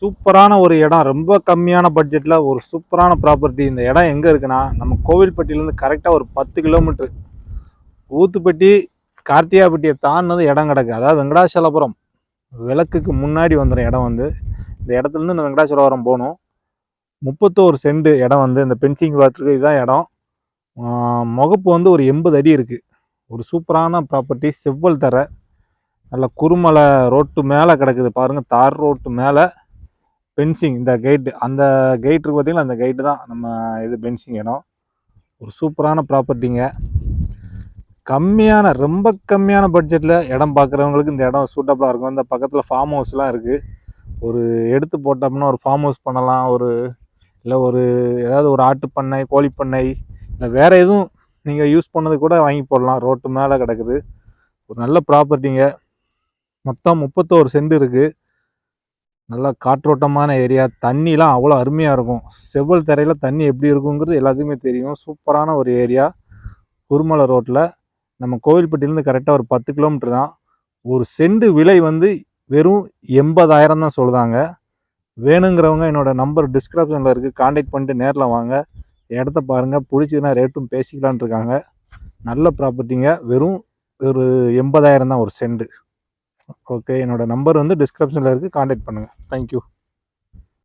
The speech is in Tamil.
சூப்பரான ஒரு இடம், ரொம்ப கம்மியான பட்ஜெட்டில் ஒரு சூப்பரான ப்ராப்பர்ட்டி. இந்த இடம் எங்கே இருக்குன்னா, நம்ம கோவில்பட்டியிலேருந்து கரெக்டாக ஒரு 10 கிலோமீட்டர். ஊத்துப்பட்டி கார்த்திகாப்பட்டியை தாண்டினது இடம் கிடக்கு. அதாவது வெங்கடாச்சலபுரம் விளக்குக்கு முன்னாடி வந்துடும் இடம் வந்து. இந்த இடத்துலேருந்து இந்த வெங்கடாச்சலபுரம் போகணும். 31 சென்ட் இடம் வந்து இந்த பென்சிங் பார்த்துருக்கு. இதுதான் இடம். முகப்பு வந்து ஒரு 80 அடி இருக்குது. ஒரு சூப்பரான ப்ராப்பர்ட்டி. செவ்வல் தர நல்ல குறுமலை ரோட்டு மேலே கிடக்குது பாருங்கள். தார் ரோட்டு மேலே பென்சிங். இந்த கேட்டு, அந்த கேட் இருக்கு பார்த்தீங்கன்னா, அந்த கேட்டு தான் நம்ம இது பென்சிங் இடம். ஒரு சூப்பரான ப்ராப்பர்ட்டிங்க. கம்மியான, ரொம்ப கம்மியான பட்ஜெட்டில் இடம் பார்க்குறவங்களுக்கு இந்த இடம் சூட்டபுளாக இருக்கும். இந்த பக்கத்தில் ஃபார்ம் ஹவுஸ்லாம் இருக்குது. ஒரு எடுத்து போட்டோம்னா ஒரு ஃபார்ம் ஹவுஸ் பண்ணலாம். இல்லை ஏதாவது ஒரு ஆட்டு பண்ணை, கோழி பண்ணை, இல்லை வேறு எதுவும் நீங்கள் யூஸ் பண்ணது கூட வாங்கி போடலாம். ரோட்டு மேலே கிடக்குது. ஒரு நல்ல ப்ராப்பர்ட்டிங்க. மொத்தம் 31 சென்ட் இருக்குது. நல்லா காற்றோட்டமான ஏரியா. தண்ணிலாம் அவ்வளோ அருமையாக இருக்கும். செவ்வல் தரையில் தண்ணி எப்படி இருக்குங்கிறது எல்லாத்துக்குமே தெரியும். சூப்பரான ஒரு ஏரியா. குருமலை ரோட்டில் நம்ம கோவில்பட்டியிலேருந்து கரெக்டாக ஒரு 10 கிலோமீட்டர் தான். ஒரு சென்ட் விலை வந்து வெறும் 80,000 தான் சொல்லுதாங்க. வேணுங்கிறவங்க என்னோட நம்பர் டிஸ்கிரிப்ஷனில் இருக்குது. கான்டாக்ட் பண்ணிட்டு நேரில் வாங்க. இடத்த பாருங்கள். பிடிச்சதுன்னா ரேட்டும் பேசிக்கலான் இருக்காங்க. நல்ல ப்ராப்பர்ட்டிங்க. வெறும் ஒரு 80,000 தான் ஒரு சென்ட். ஓகே, என்னோட நம்பர் வந்து டிஸ்கிரிப்ஷனில் இருக்குது. கான்டாக்ட் பண்ணுங்கள். தேங்க்யூ.